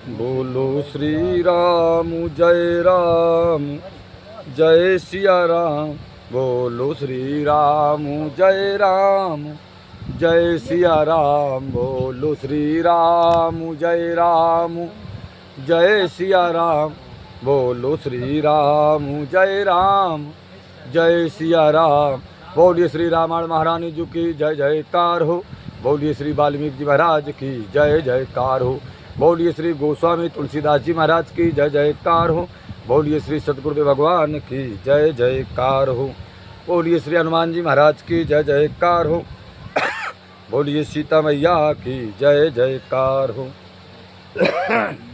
बोलो श्री राम जय सिया राम। बोलो श्री राम जय सिया राम। बोलो श्री राम जय सिया राम। बोलो श्री राम जय सिया राम। बोलिए श्री रामायण महारानी जी की जय जयकार हो। बोलिए श्री वाल्मीकि जी महाराज की जय जयकार हो। बोलिए श्री गोस्वामी तुलसीदास जी महाराज की जय जयकार हो। बोलिए श्री सतगुरुदेव भगवान की जय जयकार हो। बोलिए श्री हनुमान जी महाराज की जय जयकार हो। बोलिए सीता मैया की जय जयकार हो।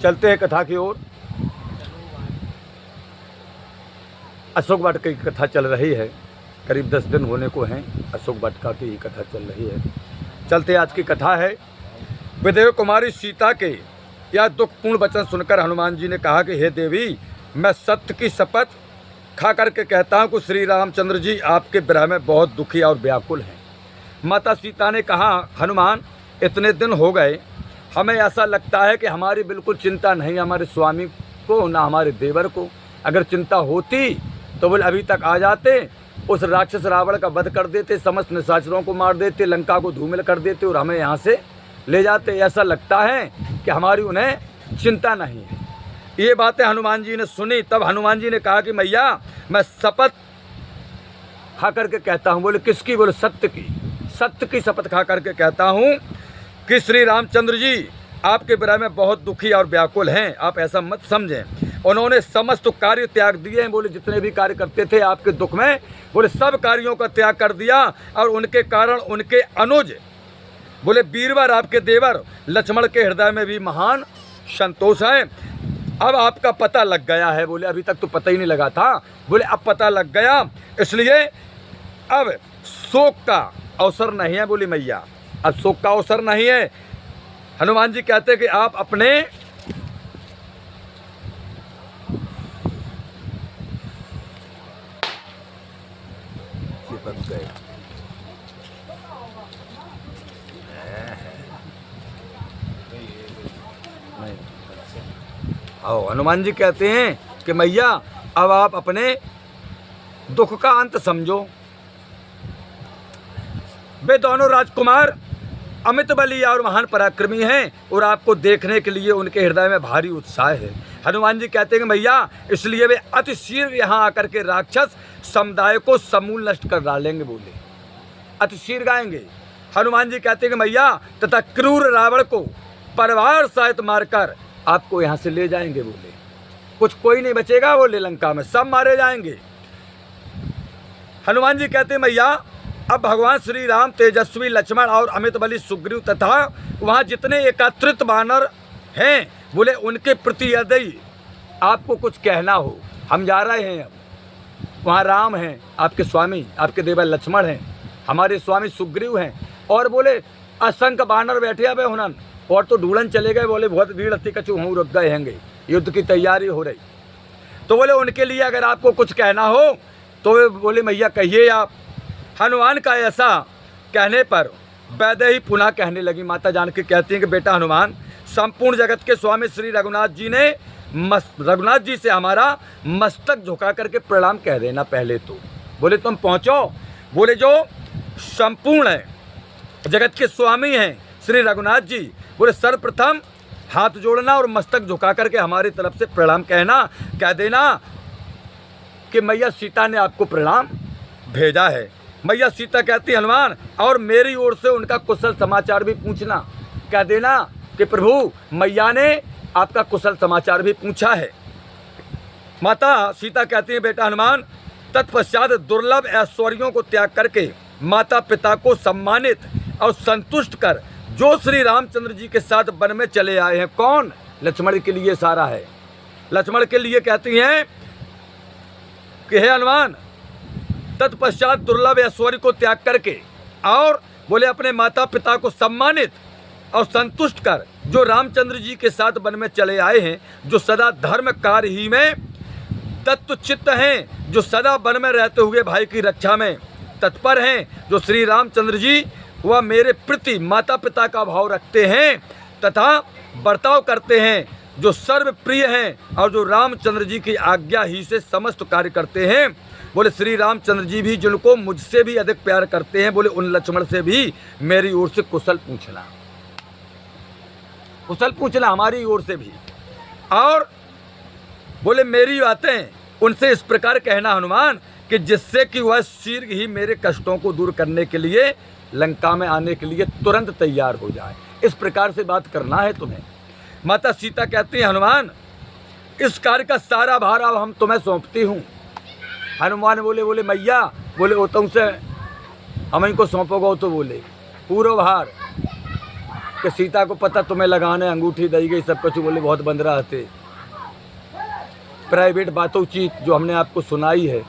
चलते हैं कथा की ओर। अशोक वाटिका की कथा चल रही है। करीब 10 दिन होने को हैं अशोक वाटिका की ही कथा चल रही है। चलते आज की कथा है। विदेह कुमारी सीता के यह दुखपूर्ण वचन सुनकर हनुमान जी ने कहा कि हे देवी, मैं सत्य की शपथ खा करके कहता हूँ कि श्री रामचंद्र जी आपके विरह में बहुत दुखी और व्याकुल हैं। माता सीता ने कहा, हनुमान, इतने दिन हो गए, हमें ऐसा लगता है कि हमारी बिल्कुल चिंता नहीं, हमारे स्वामी को ना हमारे देवर को। अगर चिंता होती तो बोले अभी तक आ जाते, उस राक्षस रावण का वध कर देते, समस्त निशाचरों को मार देते, लंका को धूमिल कर देते और हमें यहाँ से ले जाते। ऐसा लगता है कि हमारी उन्हें चिंता नहीं है। ये बातें हनुमान जी ने सुनी। तब हनुमान जी ने कहा कि मैया, मैं शपथ खा करके कहता हूँ। बोले किसकी? बोले सत्य की। सत्य की शपथ खा करके कहता हूँ कि श्री रामचंद्र जी आपके विरह में बहुत दुखी और व्याकुल हैं। आप ऐसा मत समझें। उन्होंने समस्त कार्य त्याग दिए हैं। बोले जितने भी कार्य करते थे आपके दुख में, बोले सब कार्यों का त्याग कर दिया। और उनके कारण उनके अनुज बोले वीरवर आपके देवर लक्ष्मण के हृदय में भी महान संतोष है। अब आपका पता लग गया है। बोले अभी तक तो पता ही नहीं लगा था। बोले अब पता लग गया, इसलिए अब शोक का अवसर नहीं है। बोली मैया, अब शोक का अवसर नहीं है। हनुमान जी कहते हैं कि आप अपने गए आओ। हनुमान जी कहते हैं कि मैया, अब आप अपने दुख का अंत समझो। वे दोनों राजकुमार अमित बली और महान पराक्रमी हैं और आपको देखने के लिए उनके हृदय में भारी उत्साह है। हनुमान जी कहते हैं कि मैया, इसलिए वे अति शीघ्र यहाँ आकर के राक्षस समुदाय को समूल नष्ट कर डालेंगे। बोले अति शीघ्र आएंगे। हनुमान जी कहते हैं कि मैया, तथा क्रूर रावण को परिवार सहित मारकर आपको यहाँ से ले जाएंगे। बोले कुछ कोई नहीं बचेगा। बोले लंका में सब मारे जाएंगे। हनुमान जी कहते हैं मैया, अब भगवान श्री राम, तेजस्वी लक्ष्मण और अमित बली सुग्रीव तथा वहाँ जितने एकत्रित वानर हैं, बोले उनके प्रति यदि आपको कुछ कहना हो, हम जा रहे हैं। अब वहाँ राम हैं आपके स्वामी, आपके देवर लक्ष्मण हैं, हमारे स्वामी सुग्रीव हैं, और बोले असंख्य वानर बैठे अब हुनन, और तो ढूंढन चले गए। बोले बहुत भीड़ अति कछु हूँ रुक गए हैंगे, युद्ध की तैयारी हो रही। तो बोले उनके लिए अगर आपको कुछ कहना हो तो बोले मैया कहिए आप। हनुमान का ऐसा कहने पर वैदेही पुनः कहने लगी। माता जानकी कहती हैं कि बेटा हनुमान, संपूर्ण जगत के स्वामी श्री रघुनाथ जी ने रघुनाथ जी से हमारा मस्तक झुका करके प्रणाम कह देना पहले तो। बोले तुम पहुँचो। बोले जो संपूर्ण जगत के स्वामी हैं श्री रघुनाथ जी, बोले सर्वप्रथम हाथ जोड़ना और मस्तक झुका करके हमारी तरफ से प्रणाम कह देना कि मैया सीता ने आपको प्रणाम भेजा है। मैया सीता कहती हनुमान, और मेरी ओर से उनका कुशल समाचार भी पूछना। कह देना कि प्रभु, मैया ने आपका कुशल समाचार भी पूछा है। माता सीता कहती है बेटा हनुमान, तत्पश्चात दुर्लभ ऐश्वर्यों को त्याग करके माता पिता को सम्मानित और संतुष्ट कर जो श्री रामचंद्र जी के साथ वन में चले आए हैं। कौन? लक्ष्मण के लिए सारा है। लक्ष्मण के लिए कहती हैं कि हे हनुमान, तत्पश्चात दुर्लभ ऐश्वर्य को त्याग करके और बोले अपने माता पिता को सम्मानित और संतुष्ट कर जो रामचंद्र जी के साथ वन में चले आए हैं, जो सदा धर्म कार्य ही में तत्वचित्त हैं, जो सदा वन में रहते हुए भाई की रक्षा में तत्पर हैं, जो श्री रामचंद्र जी वह मेरे प्रति माता पिता का भाव रखते हैं तथा बर्ताव करते हैं, जो सर्वप्रिय हैं और जो रामचंद्र जी की आज्ञा ही से समस्त कार्य करते हैं। बोले श्री रामचंद्र जी भी जिनको मुझसे भी अधिक प्यार करते हैं, बोले उन लक्ष्मण से भी मेरी ओर से कुशल पूछना हमारी ओर से भी। और बोले मेरी बातें उनसे इस प्रकार कहना हनुमान कि जिससे कि वह शीघ्र ही मेरे कष्टों को दूर करने के लिए लंका में आने के लिए तुरंत तैयार हो जाए। इस प्रकार से बात करना है तुम्हें। माता सीता कहती हैं हनुमान इस कार्य का सारा भार अब हम तुम्हें सौंपती हूँ। हनुमान बोले मैया बोले वो तुमसे हम इनको सौंपोगे तो बोले पूरा भार कि सीता को पता तुम्हें लगाने अंगूठी दी गई सब कुछ। बोले बहुत बंदरा हते प्राइवेट बातों चीत जो हमने आपको सुनाई है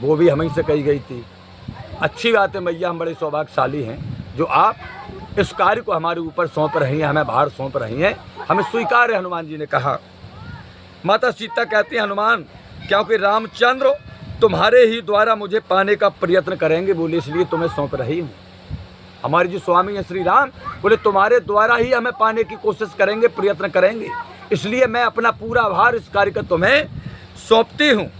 वो भी हमें से कही गई थी। अच्छी बात है मैया, हम बड़े सौभाग्यशाली हैं जो आप इस कार्य को हमारे ऊपर सौंप रही हैं, हमें भार सौंप रही हैं, हमें स्वीकार है। हनुमान जी ने कहा। माता सीता कहती हैं हनुमान क्योंकि रामचंद्र तुम्हारे ही द्वारा मुझे पाने का प्रयत्न करेंगे, बोले इसलिए तुम्हें सौंप रही हूँ। हमारे जो स्वामी हैं श्री राम बोले तुम्हारे द्वारा ही हमें पाने की कोशिश करेंगे, प्रयत्न करेंगे, इसलिए मैं अपना पूरा भार इस कार्य का तुम्हें सौंपती हूँ।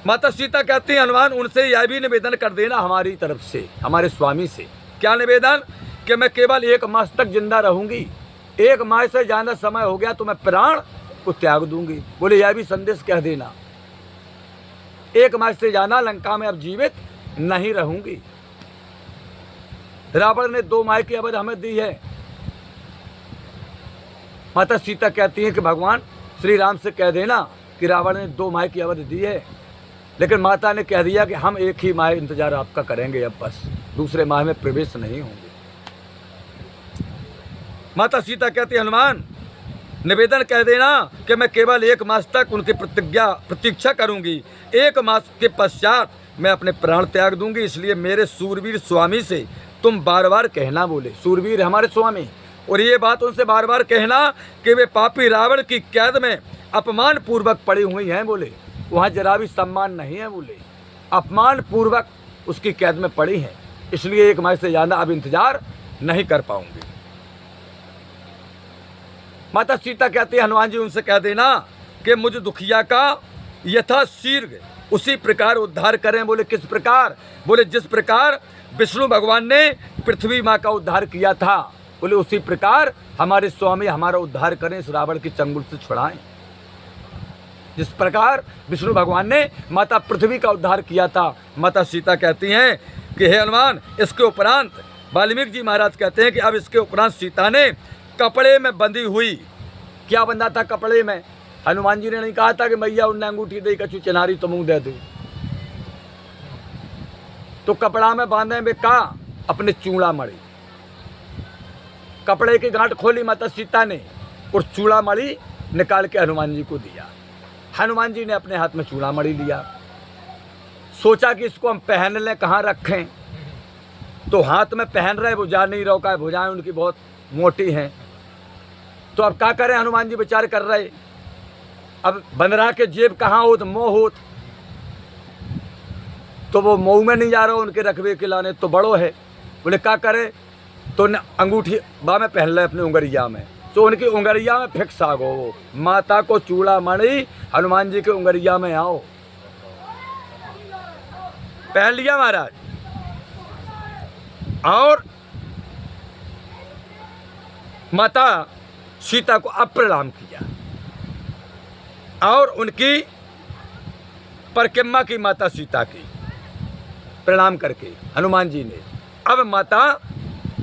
माता सीता कहती हैं हनुमान उनसे यह भी निवेदन कर देना हमारी तरफ से, हमारे स्वामी से। क्या निवेदन? कि मैं केवल 1 मास तक जिंदा रहूंगी, 1 मास से ज़्यादा समय हो गया तो मैं प्राण को त्याग दूंगी। बोले यह भी संदेश कह देना 1 मास से ज़्यादा लंका में अब जीवित नहीं रहूंगी। रावण ने 2 माह की अवधि हमें दी है। माता सीता कहती हैं कि भगवान श्री राम से कह देना कि रावण ने 2 माह की अवधि दी है, लेकिन माता ने कह दिया कि हम 1 ही माह इंतजार आपका करेंगे, अब बस दूसरे माह में प्रवेश नहीं होंगे। माता सीता कहती हनुमान निवेदन कह देना कि मैं केवल 1 मास तक उनकी प्रतीक्षा करूंगी, 1 मास के पश्चात मैं अपने प्राण त्याग दूंगी, इसलिए मेरे सूरवीर स्वामी से तुम बार बार कहना। बोले सूरवीर हमारे स्वामी, और ये बात उनसे बार बार कहना कि वे पापी रावण की कैद में अपमान पूर्वक पड़ी हुई हैं। बोले वहाँ जरा भी सम्मान नहीं है, बोले अपमान पूर्वक उसकी कैद में पड़ी हैं, इसलिए 1 माह से ज़्यादा अब इंतजार नहीं कर पाऊंगी। माता सीता कहती है हनुमान जी उनसे कह देना कि मुझ दुखिया का यथाशीघ्र उसी प्रकार उद्धार करें। बोले किस प्रकार? बोले जिस प्रकार विष्णु भगवान ने पृथ्वी माँ का उद्धार किया था, बोले उसी प्रकार हमारे स्वामी हमारा उद्धार करें, इस रावण की चंगुल से छुड़ाएं। जिस प्रकार विष्णु भगवान ने माता पृथ्वी का उद्धार किया था। माता सीता कहती हैं कि हे हनुमान इसके उपरांत वाल्मीकि जी महाराज कहते हैं कि अब इसके उपरांत सीता ने कपड़े में बंधी हुई, क्या बंधा था कपड़े में? हनुमान जी ने नहीं कहा था कि मैया उन्हें अंगूठी दे कछु चिनारी तो मुँह दे दे, तो कपड़ा में बांधे में का अपने चूड़ामणि, कपड़े की गांठ खोली माता सीता ने और चूड़ामणि निकाल के हनुमान जी को दिया। हनुमान जी ने अपने हाथ में चूड़ामणि लिया, सोचा कि इसको हम पहन लें, कहाँ रखें, तो हाथ में पहन रहे, भुजा नहीं रोका है, भुजाएं उनकी बहुत मोटी हैं, तो अब क्या करें? हनुमान जी विचार कर रहे, अब बंदरा के जेब कहाँ होत, मोह होत, तो वो मोह में नहीं जा रहा, उनके रखबे के लाने तो बड़ो है। बोले क्या करे? तो अंगूठी बा में पहन ले अपने उंगरिया में, तो उनकी उंगरिया में फिक्स आ गो, माता को चूड़ामणि हनुमान जी के उंगरिया में आओ, पहन लिया महाराज। और माता सीता को अब प्रणाम किया और उनकी परिक्रमा की माता सीता की प्रणाम करके हनुमान जी ने अब माता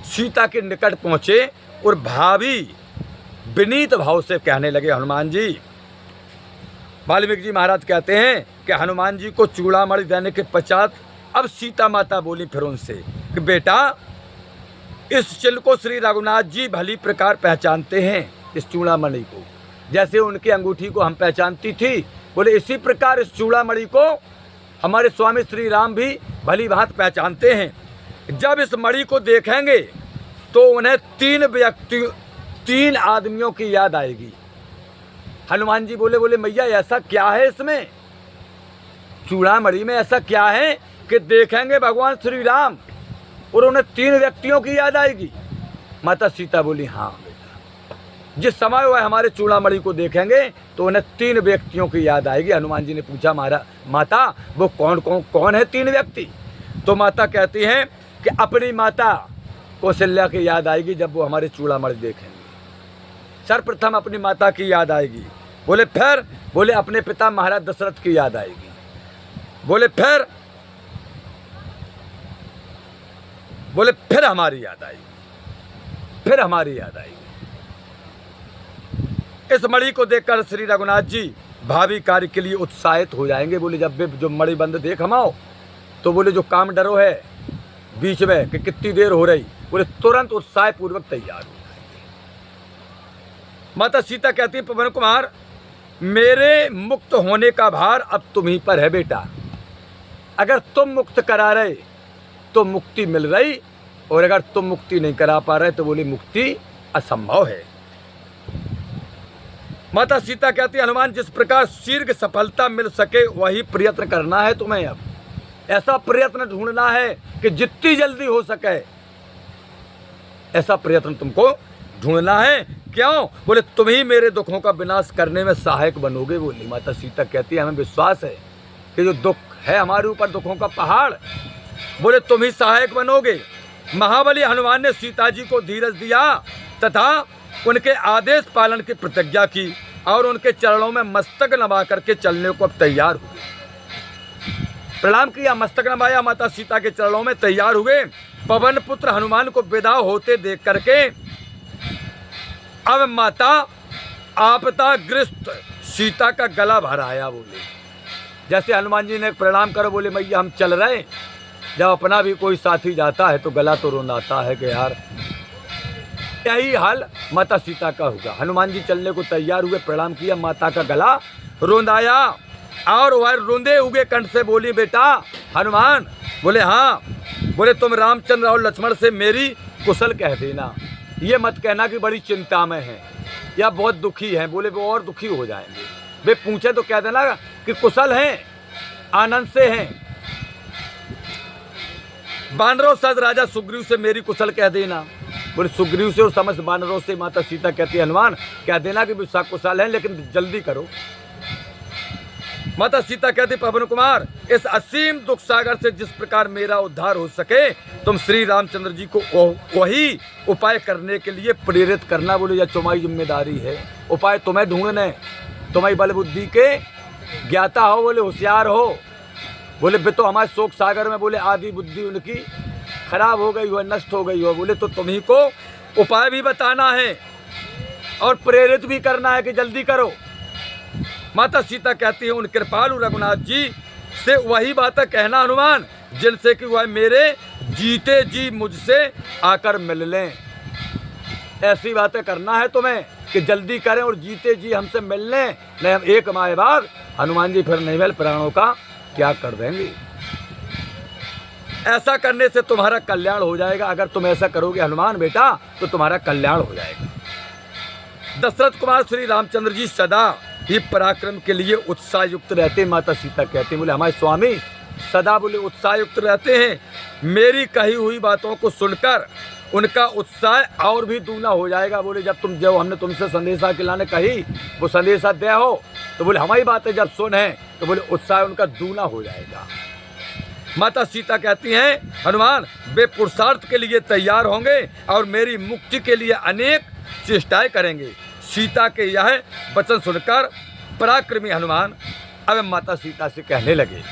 सीता के निकट पहुँचे और भावी विनीत भाव से कहने लगे हनुमान जी। वाल्मीकि जी महाराज कहते हैं कि हनुमान जी को चूड़ामणि देने के पश्चात अब सीता माता बोली फिर उनसे कि बेटा इस चिन्ह को श्री रघुनाथ जी भली प्रकार पहचानते हैं, इस चूड़ामणि को जैसे उनकी अंगूठी को हम पहचानती थी, बोले इसी प्रकार इस चूड़ामणि को हमारे स्वामी श्री राम भी भली भांति पहचानते हैं। जब इस मणि को देखेंगे तो उन्हें 3 आदमियों की याद आएगी। हनुमान जी बोले मैया ऐसा क्या है इसमें, चूड़ामणि में ऐसा क्या है कि देखेंगे भगवान श्री राम और उन्हें 3 व्यक्तियों की याद आएगी? माता सीता बोली हाँ बेटा, जिस समय वह हमारे चूड़ामणि को देखेंगे तो उन्हें 3 व्यक्तियों की याद आएगी। हनुमान जी ने पूछा माता वो कौन है 3 व्यक्ति? तो माता कहती हैं कि अपनी माता कौशल्या की याद आएगी जब वो हमारे चूड़ामणि देखेंगे। सर्वप्रथम अपनी माता की याद आएगी। बोले फिर? बोले अपने पिता महाराज दशरथ की याद आएगी। बोले फिर? बोले फिर हमारी याद आएगी, फिर हमारी याद आएगी। इस मणि को देखकर श्री रघुनाथ जी भावी कार्य के लिए उत्साहित हो जाएंगे। बोले जब भी जो मणि बंद देख हम आओ तो बोले जो काम डरो है बीच में कि कितनी देर हो रही, बोले तुरंत उत्साह पूर्वक तैयार हो जाएंगे। माता सीता कहती है पवन कुमार मेरे मुक्त होने का भार अब तुम ही पर है बेटा। अगर तुम मुक्त करा रहे तो मुक्ति मिल रही, और अगर तुम मुक्ति नहीं करा पा रहे तो बोले मुक्ति असंभव है। माता सीता कहती है हनुमान जिस प्रकार शीघ्र सफलता मिल सके वही प्रयत्न करना है तुम्हें। अब ऐसा प्रयत्न ढूंढना है कि जितनी जल्दी हो सके ऐसा प्रयत्न तुमको ढूंढना है। क्यों? बोले तुम ही मेरे दुखों का विनाश करने में सहायक बनोगे। बोली माता सीता कहती है हमें विश्वास है कि जो दुख है हमारे ऊपर दुखों का पहाड़, बोले तुम ही सहायक बनोगे। महाबली हनुमान ने सीता जी को धीरज दिया तथा उनके आदेश पालन की प्रतिज्ञा की और उनके चरणों में मस्तक नवा करके चलने को अब तैयार हुए। प्रणाम किया, मस्तक नवाया, माता सीता के चरणों में तैयार हुए। पवन पुत्र हनुमान को विदा होते देख करके अब माता आपदाग्रस्त सीता का गला भर आया। बोले जैसे हनुमान जी ने प्रणाम करो, बोले मैया हम चल रहे। जब अपना भी कोई साथी जाता है तो गला तो रोंदाता है कि यार, यही हाल माता सीता का होगा। हनुमान जी चलने को तैयार हुए, प्रणाम किया, माता का गला रोंदाया और वह रोंदे हुए कंठ से बोली बेटा हनुमान। बोले हाँ। बोले तुम रामचंद्र और लक्ष्मण से मेरी कुशल कह देना, ये मत कहना कि बड़ी चिंता में हैं या बहुत दुखी हैं। बोले वो और दुखी हो जाएंगे। वे पूछे तो कह देना कि कुशल हैं, आनंद से हैं। बानरों सज राजा सुग्रीव से मेरी कुशल कह देना। बोले सुग्रीव से और समस्त बानरों से माता सीता कहती है हनुमान कह देना कि सब कुशल हैं लेकिन जल्दी करो। माता सीता कहती पवन कुमार इस असीम दुख सागर से जिस प्रकार मेरा उद्धार हो सके तुम श्री रामचंद्र जी को वही उपाय करने के लिए प्रेरित करना। बोले यह तुम्हारी जिम्मेदारी है, उपाय तुम्हें ढूंढने, तुम्हारी बल बुद्धि के ज्ञाता हो, बोले होशियार हो। बोले वे तो हमारे शोक सागर में बोले आदि बुद्धि उनकी खराब हो गई हो, नष्ट हो गई हो। बोले तो तुम्ही को उपाय भी बताना है और प्रेरित भी करना है कि जल्दी करो। माता सीता कहती है उन कृपालु रघुनाथ जी से वही बातें कहना हनुमान जिनसे कि वह मेरे जीते जी मुझसे आकर मिल लें। ऐसी बातें करना है तुम्हें कि जल्दी करें और जीते जी हमसे मिल लें, नहीं हम एक माह बाद हनुमान जी फिर नहीं मिल प्राणों का क्या कर देंगे। ऐसा करने से तुम्हारा कल्याण हो जाएगा। अगर तुम ऐसा करोगे हनुमान बेटा तो तुम्हारा कल्याण हो जाएगा। दशरथ कुमार श्री रामचंद्र जी सदा ही पराक्रम के लिए उत्साह युक्त रहते। माता सीता कहते हैं बोले हमारे स्वामी सदा बोले उत्साह युक्त रहते हैं। मेरी कही हुई बातों को सुनकर उनका उत्साह और भी दूना हो जाएगा। बोले जब हमने तुमसे संदेशा के लाने कही वो संदेशा दे हो तो बोले हमारी बातें जब सुने तो बोले उत्साह उनका दूना हो जाएगा। माता सीता कहती हैं हनुमान वे पुरुषार्थ के लिए तैयार होंगे और मेरी मुक्ति के लिए अनेक चेष्टाएं करेंगे। सीता के यह वचन सुनकर पराक्रमी हनुमान अब माता सीता से कहने लगे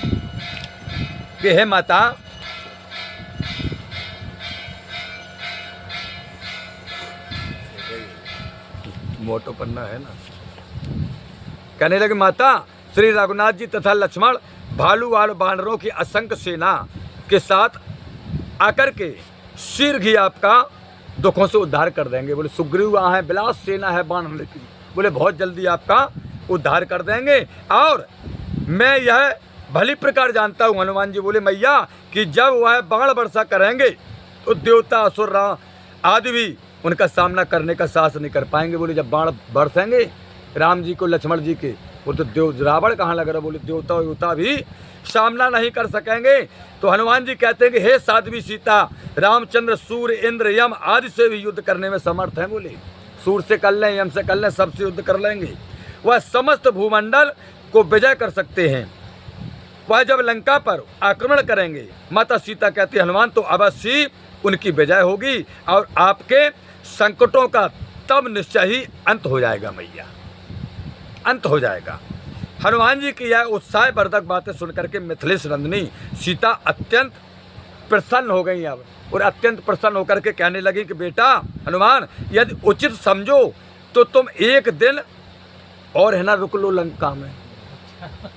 कि हे माता मोटो पन्ना है ना। कहने लगे माता श्री रघुनाथ जी तथा लक्ष्मण भालूवाल बानरों की असंख्य सेना के साथ आकर के शीघ्र ही आपका दुखों से उद्धार कर देंगे। बोले सुग्रीव वहाँ है, बिलास सेना है बानर की, बोले बहुत जल्दी आपका उद्धार कर देंगे। और मैं यह भली प्रकार जानता हूँ हनुमान जी बोले मैया कि जब वह बाण वर्षा करेंगे तो देवता असुर आदि भी उनका सामना करने का साहस नहीं कर पाएंगे। बोले जब बाण बरसेंगे राम जी को लक्ष्मण जी के, बोले तो रावण कहाँ लग रहा, बोले देवता देवता भी सामना नहीं कर सकेंगे। तो हनुमान जी कहते हैं कि हे साध्वी सीता रामचंद्र सूर्य इंद्र यम आदि से भी युद्ध करने में समर्थ हैं। बोले सूर से कर लें, यम से कर लें, सबसे युद्ध कर लेंगे। वह समस्त भूमंडल को विजय कर सकते हैं। वह जब लंका पर आक्रमण करेंगे, माता सीता कहती है हनुमान, तो अवश्य उनकी विजय होगी और आपके संकटों का तब निश्चय ही अंत हो जाएगा मैया, अंत हो जाएगा। हनुमान जी की यह उत्साहवर्धक बातें सुनकर के मिथिलेश नंदिनी सीता अत्यंत प्रसन्न हो गई अब, और अत्यंत प्रसन्न होकर के कहने लगी कि बेटा हनुमान, यदि उचित समझो तो तुम एक दिन और है ना रुक लो लंका में।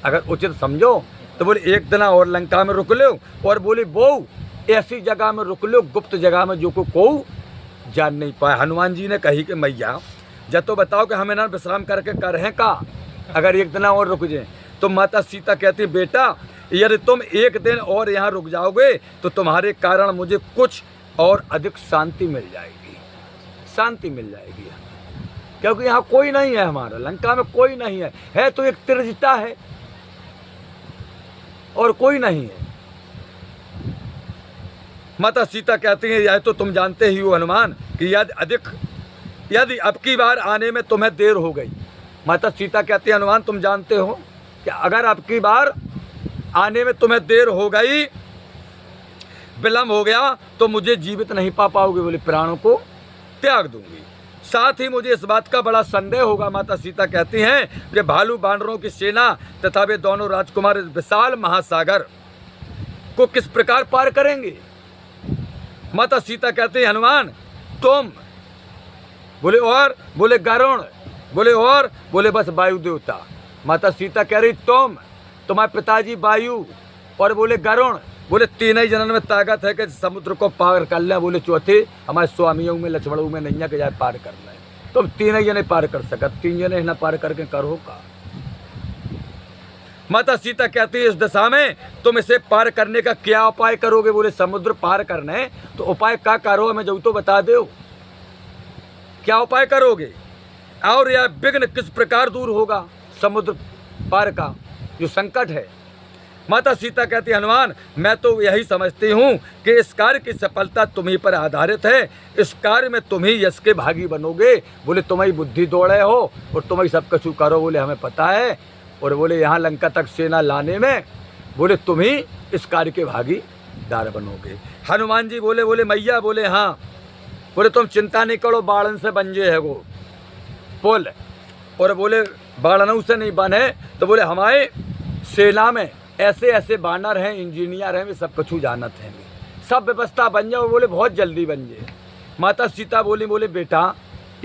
अगर उचित समझो तो बोले एक दिन और लंका में रुक लो, और बोले वो ऐसी जगह में रुक लो, गुप्त जगह में, जो को जान नहीं पाए। हनुमान जी ने कही कि मैया जब तो बताओ कि हमें ना विश्राम करके कर हैं का, अगर एक दिन और रुक जाए। तो माता सीता कहती बेटा यदि तुम एक दिन और यहाँ रुक जाओगे तो तुम्हारे कारण मुझे कुछ और अधिक शांति मिल जाएगी, शांति मिल जाएगी हमें, क्योंकि यहाँ कोई नहीं है, हमारा लंका में कोई नहीं है तो एक तिरजता है और कोई नहीं है। माता सीता कहती है यह तो तुम जानते ही हो हनुमान कि यदि अब की बार आने में तुम्हें देर हो गई। माता सीता कहती है हनुमान तुम जानते हो कि अगर अब की बार आने में तुम्हें देर हो गई, विलम्ब हो गया, तो मुझे जीवित नहीं पा पाओगे, बोले प्राणों को त्याग दूंगी। साथ ही मुझे इस बात का बड़ा संदेह होगा। माता सीता कहती हैं कि भालू बानरों की सेना तथा वे दोनों राजकुमार इस विशाल महासागर को किस प्रकार पार करेंगे। माता सीता कहती है हनुमान तुम, बोले और, बोले गरुण, बोले और, बोले बस वायु देवता। माता सीता कह रही तुम्हारे पिताजी वायु, और बोले गरुण, बोले तीन ही जनन में ताकत है कि समुद्र को पार कर लें। बोले चौथे हमारे स्वामियों में लक्ष्मणों में नहीं है कि जाए पार कर लें। तुम तीन ही जने पार कर सकत, तीन जने ना पार करके करो का। माता सीता कहती है इस दशा में तुम इसे पार करने का क्या उपाय करोगे। बोले समुद्र पार करने तो उपाय क्या करो, हमें जो तो बता दो, क्या उपाय करोगे और यह विघ्न किस प्रकार दूर होगा समुद्र पार का जो संकट है। माता सीता कहती है हनुमान मैं तो यही समझती हूँ कि इस कार्य की सफलता तुम्ही पर आधारित है, इस कार्य में तुम ही यश के भागी बनोगे। बोले तुम्हारी बुद्धि दौड़े हो और तुम ही सब कुछ करो, बोले हमें पता है, और बोले यहाँ लंका तक सेना लाने में बोले तुम ही इस कार्य के भागीदार बनोगे। हनुमान जी बोले मैया, बोले हाँ, बोले तुम चिंता नहीं करो, बाड़न से बंजे है वो पुल, और बोले बाड़नों से नहीं बने तो बोले हमारे सेना में ऐसे ऐसे बानर हैं, इंजीनियर हैं, वे सब कुछ जानत हैं, सब व्यवस्था बन जाओ, बोले बहुत जल्दी बन जाए। माता सीता बोले बेटा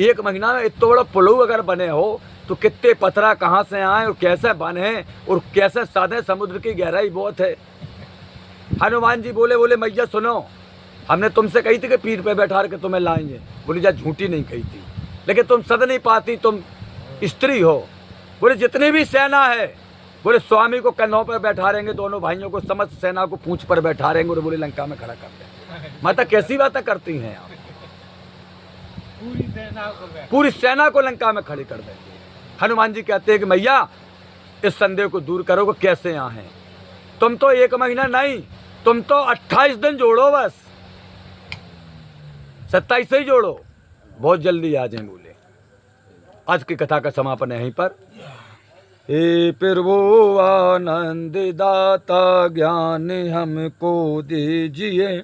एक महीना में इतना बड़ा पुल अगर बने हो तो कितने पत्थरा कहाँ से आए और कैसे बने और कैसे साधे, समुद्र की गहराई बहुत है। हनुमान जी बोले मैया सुनो, हमने तुमसे कही थी कि पीर पे बैठा के तुम्हें लाएंगे। बोली जा झूठी नहीं कही थी, लेकिन तुम सद नहीं पाती, तुम स्त्री हो। बोले जितनी भी सेना है, बोले स्वामी को कन्नों पर बैठा रहेंगे, दोनों भाइयों को समस्त सेना को पूंछ पर बैठा रहेंगे, और बोले लंका में खड़ा कर दें। माता कैसी बातें करती हैं आप, पूरी सेना को लंका में खड़ी कर देंगे। हनुमान जी कहते हैं कि मैया इस संदेह को दूर करो कि कैसे यहाँ हैं। तुम तो एक महीना नहीं, तुम तो 28 दिन जोड़ो, बस 27 ही जोड़ो, बहुत जल्दी आ जाए। बोले आज की कथा का समापन यहीं पर। हे प्रभु आनंद दाता ज्ञान हमको दीजिए,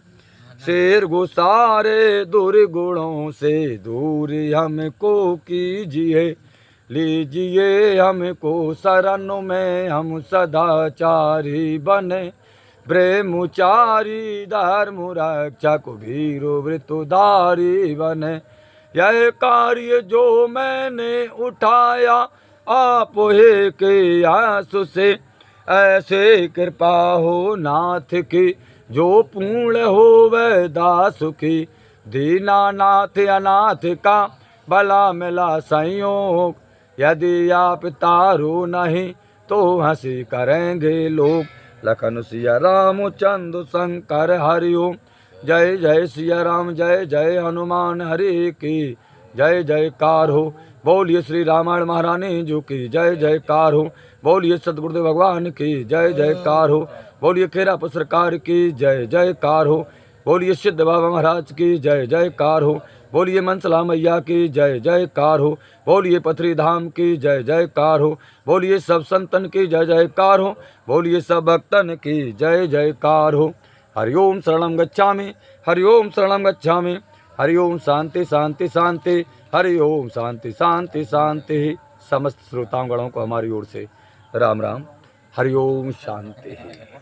शेर गुसारे दुर्गुणों से दूर हमको कीजिए, लीजिए हमको शरण में हम सदाचारी बने, ब्रह्मचारी धर्म रक्षक वीरो वृतुधारी बने। यह कार्य जो मैंने उठाया आप हे के आंसू से, ऐसे कृपा हो नाथ की जो पूर्ण हो वह दास की, दीनानाथ अनाथ का भला मिला संयोग, यदि आप तारो नहीं तो हंसी करेंगे लोग। लखन सिया राम चंद्र शंकर हरिओम, जय जय सिया राम, जय जय हनुमान हरि की जय जयकार हो। बोलिए श्री रामायण महारानी जो की जय जयकार हो। बोलिए सतगुरुदेव भगवान की जय जयकार हो। बोलिए खेरापुर सरकार की जय जयकार हो। बोलिए सिद्ध बाबा महाराज की जय जयकार हो। बोलिए मनसला मैया की जय जयकार हो। बोलिए पथरी धाम की जय जयकार हो। बोलिए सब संतन की जय जयकार हो। बोलिए सब भक्तन की जय जयकार हो। हरिओम शरणम गच्छामि, हरिओम शरणम गच्छामि, हरिओम शांति शांति शांति, हरिओम शांति शांति शांति। समस्त श्रोतागणों को हमारी ओर से राम राम, हरिओम शांति।